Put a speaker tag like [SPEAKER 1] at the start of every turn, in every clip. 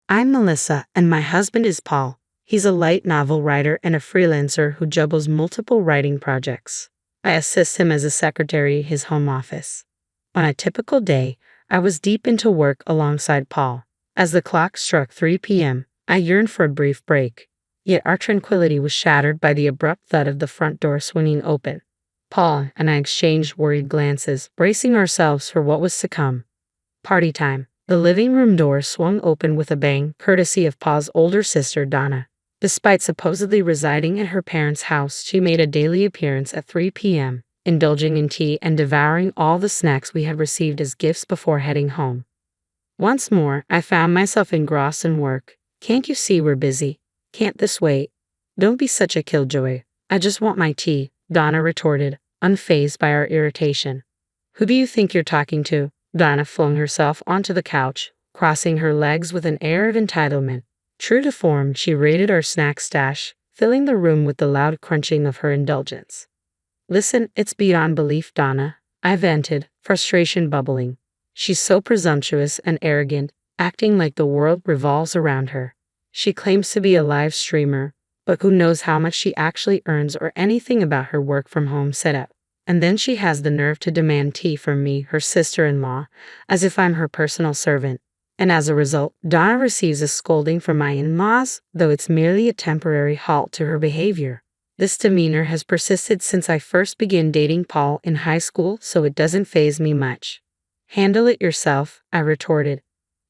[SPEAKER 1] I'm Melissa, and my husband is Paul. He's a light novel writer and a freelancer who juggles multiple writing projects. I assist him as a secretary in his home office. On a typical day, I was deep into work alongside Paul. As the clock struck 3 p.m., I yearned for a brief break. Yet our tranquility was shattered by the abrupt thud of the front door swinging open. Paul and I exchanged worried glances, bracing ourselves for what was to come. Party time. The living room door swung open with a bang, courtesy of Paul's older sister, Donna. Despite supposedly residing at her parents' house, she made a daily appearance at 3 p.m., indulging in tea and devouring all the snacks we had received as gifts before heading home. Once more, I found myself engrossed in work. Can't you see we're busy? Can't this wait? Don't be such a killjoy. I just want my tea, Donna retorted, unfazed by our irritation. Who do you think you're talking to? Donna flung herself onto the couch, crossing her legs with an air of entitlement. True to form, she raided our snack stash, filling the room with the loud crunching of her indulgence. Listen, it's beyond belief, Donna, I vented, frustration bubbling. She's so presumptuous and arrogant, acting like the world revolves around her. She claims to be a live streamer, but who knows how much she actually earns or anything about her work-from-home setup. And then she has the nerve to demand tea from me, her sister-in-law, as if I'm her personal servant. And as a result, Donna receives a scolding from my in-laws, though it's merely a temporary halt to her behavior. This demeanor has persisted since I first began dating Paul in high school, so it doesn't faze me much. Handle it yourself, I retorted.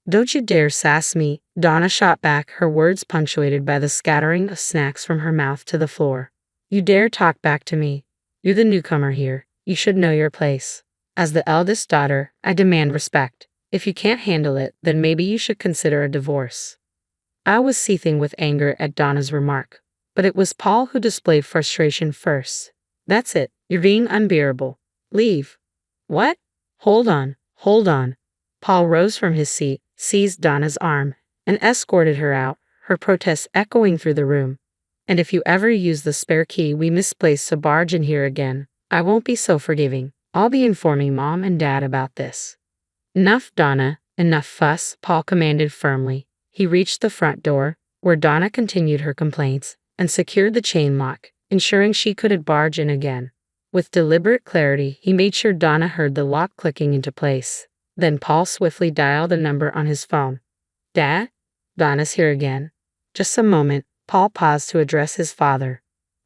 [SPEAKER 1] Don't you dare sass me, Donna shot back, her words punctuated by the scattering of snacks from her mouth to the floor. You dare talk back to me? You're the newcomer here. You should know your place. As the eldest daughter, I demand respect. If you can't handle it, then maybe you should consider a divorce. I was seething with anger at Donna's remark, but it was Paul who displayed frustration first. That's it. You're being unbearable. Leave. What? Hold on. Paul rose from his seat, seized Donna's arm, and escorted her out, her protests echoing through the room. And if you ever use the spare key we misplaced to barge in here again, I won't be so forgiving. I'll be informing Mom and Dad about this. Enough, Donna, enough fuss, Paul commanded firmly. He reached the front door, where Donna continued her complaints, and secured the chain lock, ensuring she couldn't barge in again. With deliberate clarity, he made sure Donna heard the lock clicking into place. Then Paul swiftly dialed a number on his phone. Dad? Donna's here again. Just a moment. Paul paused to address his father.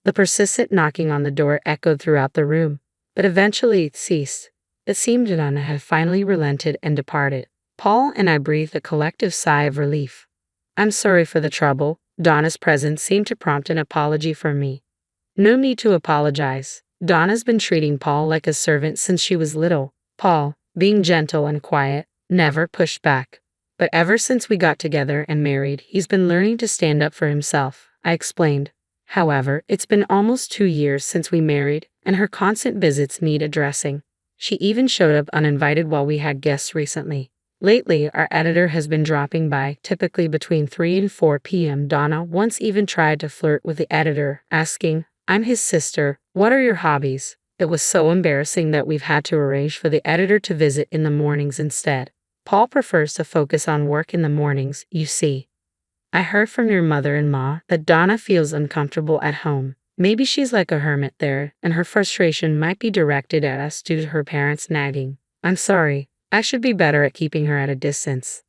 [SPEAKER 1] The persistent knocking on the door echoed throughout the room, but eventually it ceased. It seemed Donna had finally relented and departed. Paul and I breathed a collective sigh of relief. I'm sorry for the trouble. Donna's presence seemed to prompt an apology from me. No need to apologize. Donna's been treating Paul like a servant since she was little. Paul, being gentle and quiet, never pushed back. But ever since we got together and married, he's been learning to stand up for himself, I explained. However, it's been almost 2 years since we married, and her constant visits need addressing. She even showed up uninvited while we had guests recently. Lately, our editor has been dropping by, typically between 3 and 4 p.m. Donna once even tried to flirt with the editor, asking, I'm his sister, what are your hobbies? It was so embarrassing that we've had to arrange for the editor to visit in the mornings instead. Paul prefers to focus on work in the mornings, you see. I heard from your mother-in-law that Donna feels uncomfortable at home. Maybe she's like a hermit there, and her frustration might be directed at us due to her parents nagging. I'm sorry. I should be better at keeping her at a distance.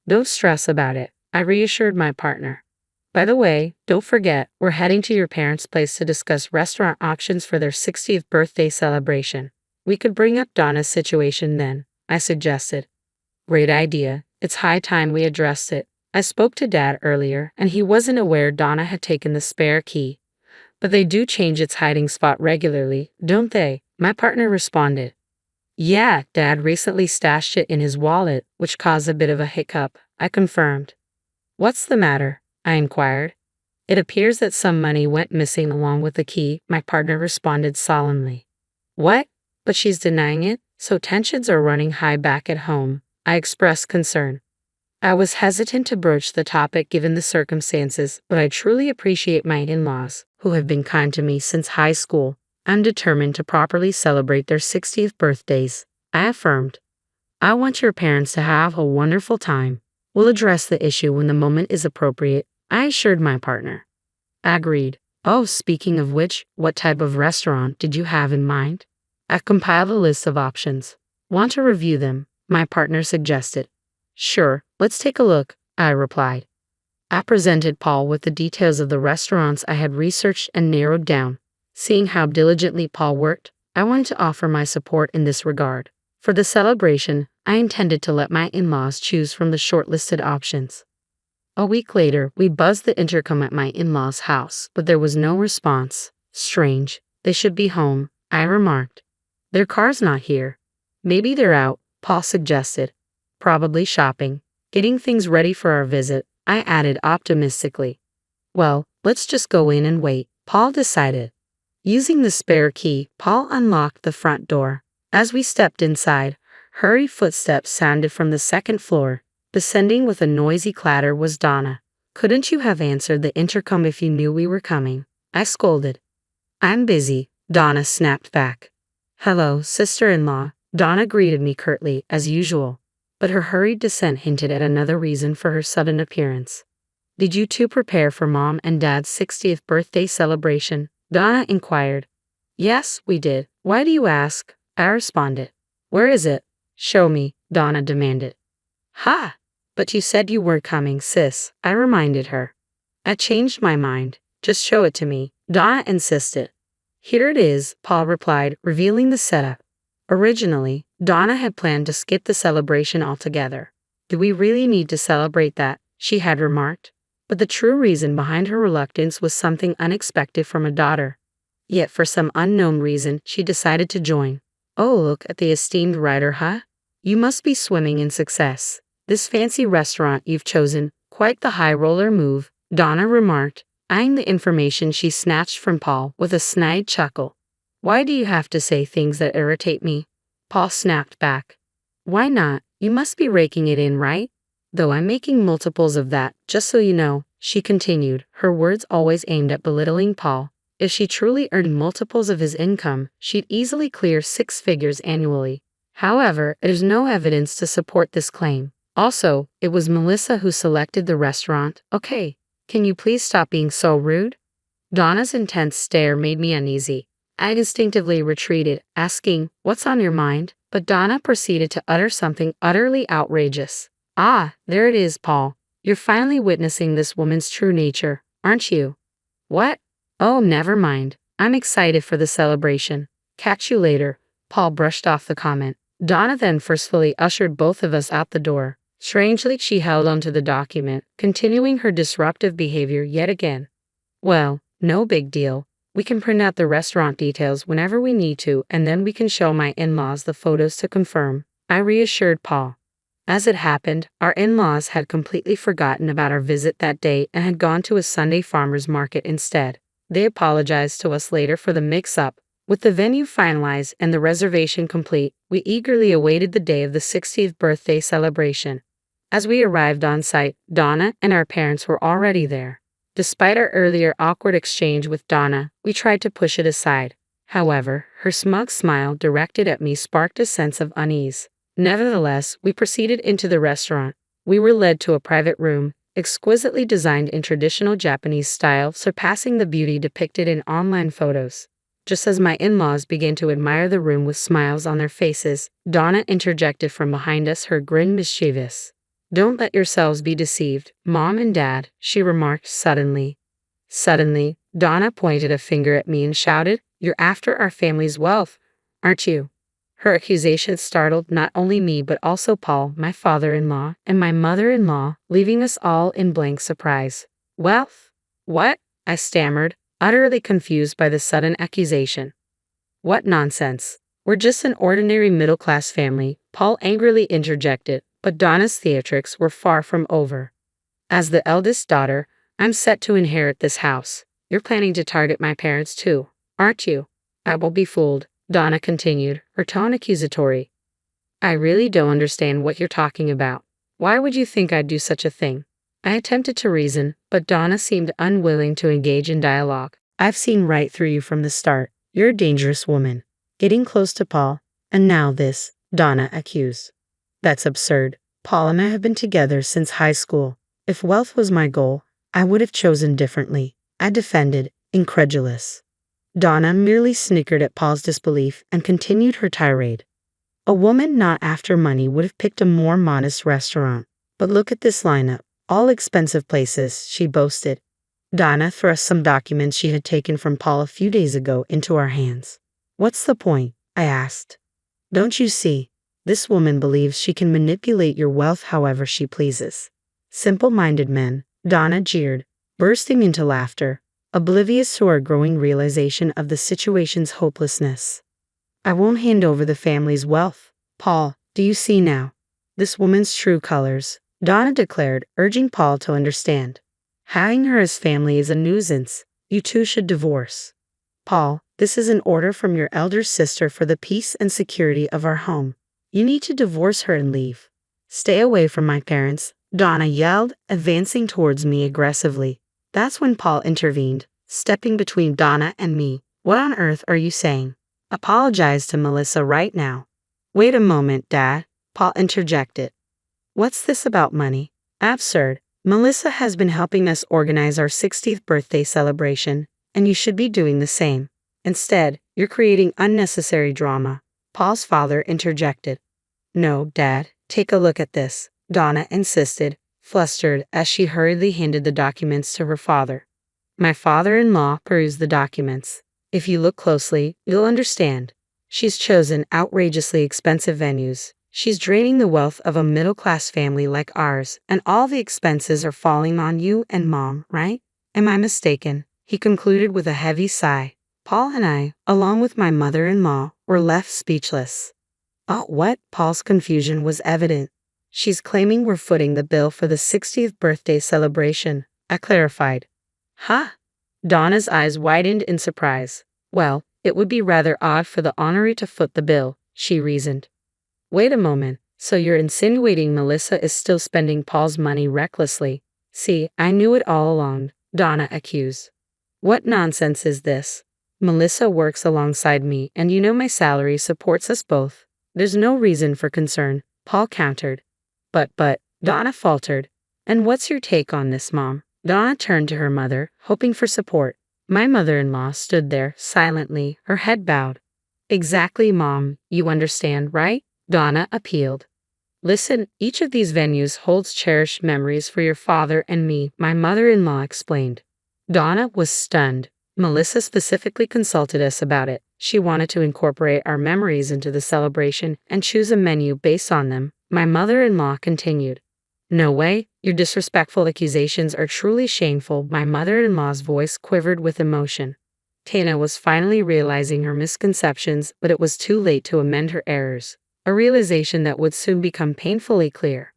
[SPEAKER 1] Don't stress about it, I reassured my partner. By the way, don't forget, we're heading to your parents' place to discuss restaurant options for their 60th birthday celebration. We could bring up Donna's situation then, I suggested. Great idea. It's high time we addressed it. I spoke to Dad earlier, and he wasn't aware Donna had taken the spare key. But they do change its hiding spot regularly, don't they? My partner responded. Yeah, Dad recently stashed it in his wallet, which caused a bit of a hiccup, I confirmed. What's the matter? I inquired. It appears that some money went missing along with the key, my partner responded solemnly. What? But she's denying it, so tensions are running high back at home. I expressed concern. I was hesitant to broach the topic given the circumstances, but I truly appreciate my in-laws, who have been kind to me since high school. I'm determined to properly celebrate their 60th birthdays, I affirmed. I want your parents to have a wonderful time. We'll address the issue when the moment is appropriate, I assured my partner. Agreed. Oh, speaking of which, what type of restaurant did you have in mind? I compiled a list of options. Want to review them? My partner suggested. Sure, let's take a look, I replied. I presented Paul with the details of the restaurants I had researched and narrowed down. Seeing how diligently Paul worked, I wanted to offer my support in this regard. For the celebration, I intended to let my in-laws choose from the shortlisted options. A week later, we buzzed the intercom at my in-laws' house, but there was no response. Strange. They should be home, I remarked. Their car's not here. Maybe they're out, Paul suggested. Probably shopping. Getting things ready for our visit, I added optimistically. Well, let's just go in and wait, Paul decided. Using the spare key, Paul unlocked the front door. As we stepped inside, hurried footsteps sounded from the second floor. Descending with a noisy clatter was Donna. Couldn't you have answered the intercom if you knew we were coming? I scolded. I'm busy, Donna snapped back. Hello, sister-in-law, Donna greeted me curtly, as usual. But her hurried descent hinted at another reason for her sudden appearance. Did you two prepare for Mom and Dad's 60th birthday celebration? Donna inquired. Yes, we did. Why do you ask? I responded. Where is it? Show me, Donna demanded. Ha! But you said you were coming, sis, I reminded her. I changed my mind. Just show it to me, Donna insisted. Here it is, Paul replied, revealing the setup. Originally, Donna had planned to skip the celebration altogether. Do we really need to celebrate that? She had remarked. But the true reason behind her reluctance was something unexpected from a daughter. Yet for some unknown reason, she decided to join. Oh, look at the esteemed writer, huh? You must be swimming in success. This fancy restaurant you've chosen, quite the high roller move, Donna remarked, eyeing the information she snatched from Paul with a snide chuckle. Why do you have to say things that irritate me? Paul snapped back. Why not? You must be raking it in, right? Though I'm making multiples of that, just so you know, she continued, her words always aimed at belittling Paul. If she truly earned multiples of his income, she'd easily clear 6 figures annually. However, there's no evidence to support this claim. Also, it was Melissa who selected the restaurant. Okay, can you please stop being so rude? Donna's intense stare made me uneasy. I instinctively retreated, asking, what's on your mind? But Donna proceeded to utter something utterly outrageous. Ah, there it is, Paul. You're finally witnessing this woman's true nature, aren't you? What? Oh, never mind. I'm excited for the celebration. Catch you later. Paul brushed off the comment. Donna then forcefully ushered both of us out the door. Strangely, she held onto the document, continuing her disruptive behavior yet again. Well, no big deal. We can print out the restaurant details whenever we need to, and then we can show my in-laws the photos to confirm, I reassured Paul. As it happened, our in-laws had completely forgotten about our visit that day and had gone to a Sunday farmers market instead. They apologized to us later for the mix-up. With the venue finalized and the reservation complete, we eagerly awaited the day of the 60th birthday celebration. As we arrived on site, Donna and our parents were already there. Despite our earlier awkward exchange with Donna, we tried to push it aside. However, her smug smile directed at me sparked a sense of unease. Nevertheless, we proceeded into the restaurant. We were led to a private room, exquisitely designed in traditional Japanese style, surpassing the beauty depicted in online photos. Just as my in-laws began to admire the room with smiles on their faces, Donna interjected from behind us, her grin mischievous. Don't let yourselves be deceived, Mom and Dad, she remarked suddenly. Suddenly, Donna pointed a finger at me and shouted, You're after our family's wealth, aren't you? Her accusation startled not only me but also Paul, my father-in-law, and my mother-in-law, leaving us all in blank surprise. Wealth? What? I stammered, utterly confused by the sudden accusation. What nonsense. We're just an ordinary middle-class family, Paul angrily interjected, but Donna's theatrics were far from over. As the eldest daughter, I'm set to inherit this house. You're planning to target my parents too, aren't you? I won't be fooled, Donna continued, her tone accusatory. I really don't understand what you're talking about. Why would you think I'd do such a thing? I attempted to reason, but Donna seemed unwilling to engage in dialogue. I've seen right through you from the start. You're a dangerous woman. Getting close to Paul, and now this, Donna accused. That's absurd. Paul and I have been together since high school. If wealth was my goal, I would have chosen differently, I defended, incredulous. Donna merely snickered at Paul's disbelief and continued her tirade. A woman not after money would have picked a more modest restaurant. But look at this lineup. All expensive places, she boasted. Donna thrust some documents she had taken from Paul a few days ago into our hands. What's the point? I asked. Don't you see? This woman believes she can manipulate your wealth however she pleases. Simple-minded men, Donna jeered, bursting into laughter, oblivious to our growing realization of the situation's hopelessness. I won't hand over the family's wealth. Paul, do you see now? This woman's true colors, Donna declared, urging Paul to understand. Having her as family is a nuisance. You two should divorce. Paul, this is an order from your elder sister for the peace and security of our home. You need to divorce her and leave. Stay away from my parents, Donna yelled, advancing towards me aggressively. That's when Paul intervened, stepping between Donna and me. What on earth are you saying? Apologize to Melissa right now. Wait a moment, Dad, Paul interjected. What's this about money? Absurd. Melissa has been helping us organize our 60th birthday celebration, and you should be doing the same. Instead, you're creating unnecessary drama, Paul's father interjected. No, Dad, take a look at this, Donna insisted, flustered as she hurriedly handed the documents to her father. My father-in-law perused the documents. If you look closely, you'll understand. She's chosen outrageously expensive venues. She's draining the wealth of a middle-class family like ours, and all the expenses are falling on you and Mom, right? Am I mistaken? He concluded with a heavy sigh. Paul and I, along with my mother-in-law, were left speechless. Oh, what? Paul's confusion was evident. She's claiming we're footing the bill for the 60th birthday celebration, I clarified. Huh? Donna's eyes widened in surprise. Well, it would be rather odd for the honoree to foot the bill, she reasoned. Wait a moment, so you're insinuating Melissa is still spending Paul's money recklessly? See, I knew it all along, Donna accused. What nonsense is this? Melissa works alongside me and you know my salary supports us both. There's no reason for concern, Paul countered. But, Donna faltered. And what's your take on this, Mom? Donna turned to her mother, hoping for support. My mother-in-law stood there, silently, her head bowed. Exactly, Mom, you understand, right? Donna appealed. Listen, each of these venues holds cherished memories for your father and me, my mother-in-law explained. Donna was stunned. Melissa specifically consulted us about it. She wanted to incorporate our memories into the celebration and choose a menu based on them, my mother-in-law continued. No way, your disrespectful accusations are truly shameful. My mother-in-law's voice quivered with emotion. Tana was finally realizing her misconceptions, but it was too late to amend her errors. A realization that would soon become painfully clear.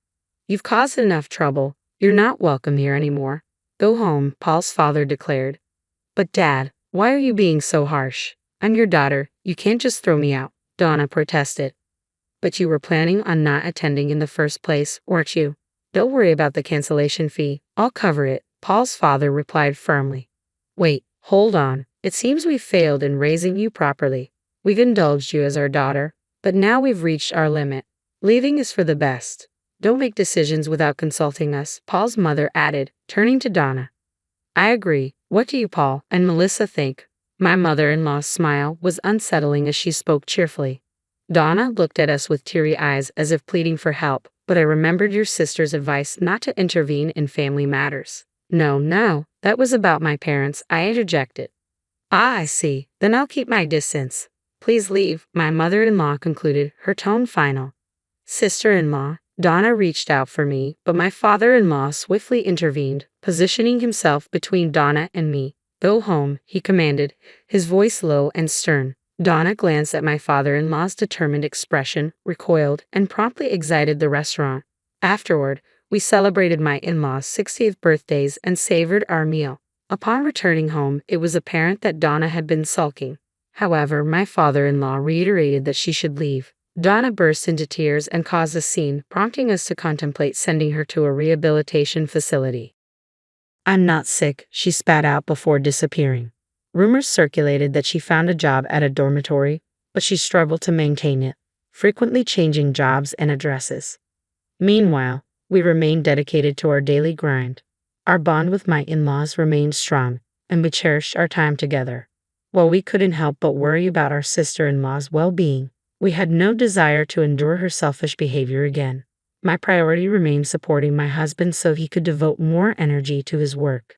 [SPEAKER 1] You've caused enough trouble. You're not welcome here anymore. Go home, Paul's father declared. But Dad, why are you being so harsh? I'm your daughter. You can't just throw me out, Donna protested. But you were planning on not attending in the first place, weren't you? Don't worry about the cancellation fee. I'll cover it, Paul's father replied firmly. Wait, hold on. It seems we've failed in raising you properly. We've indulged you as our daughter. But now we've reached our limit. Leaving is for the best. Don't make decisions without consulting us, Paul's mother added, turning to Donna. I agree. What do you, Paul, and Melissa think? My mother-in-law's smile was unsettling as she spoke cheerfully. Donna looked at us with teary eyes as if pleading for help, but I remembered your sister's advice not to intervene in family matters. No, that was about my parents, I interjected. Ah, I see. Then I'll keep my distance. Please leave, my mother-in-law concluded, her tone final. Sister-in-law, Donna reached out for me, but my father-in-law swiftly intervened, positioning himself between Donna and me. Go home, he commanded, his voice low and stern. Donna glanced at my father-in-law's determined expression, recoiled, and promptly exited the restaurant. Afterward, we celebrated my in-laws' 60th birthdays and savored our meal. Upon returning home, it was apparent that Donna had been sulking. However, my father-in-law reiterated that she should leave. Donna burst into tears and caused a scene, prompting us to contemplate sending her to a rehabilitation facility. I'm not sick, she spat out before disappearing. Rumors circulated that she found a job at a dormitory, but she struggled to maintain it, frequently changing jobs and addresses. Meanwhile, we remained dedicated to our daily grind. Our bond with my in-laws remained strong, and we cherished our time together. While we couldn't help but worry about our sister-in-law's well-being, we had no desire to endure her selfish behavior again. My priority remained supporting my husband so he could devote more energy to his work.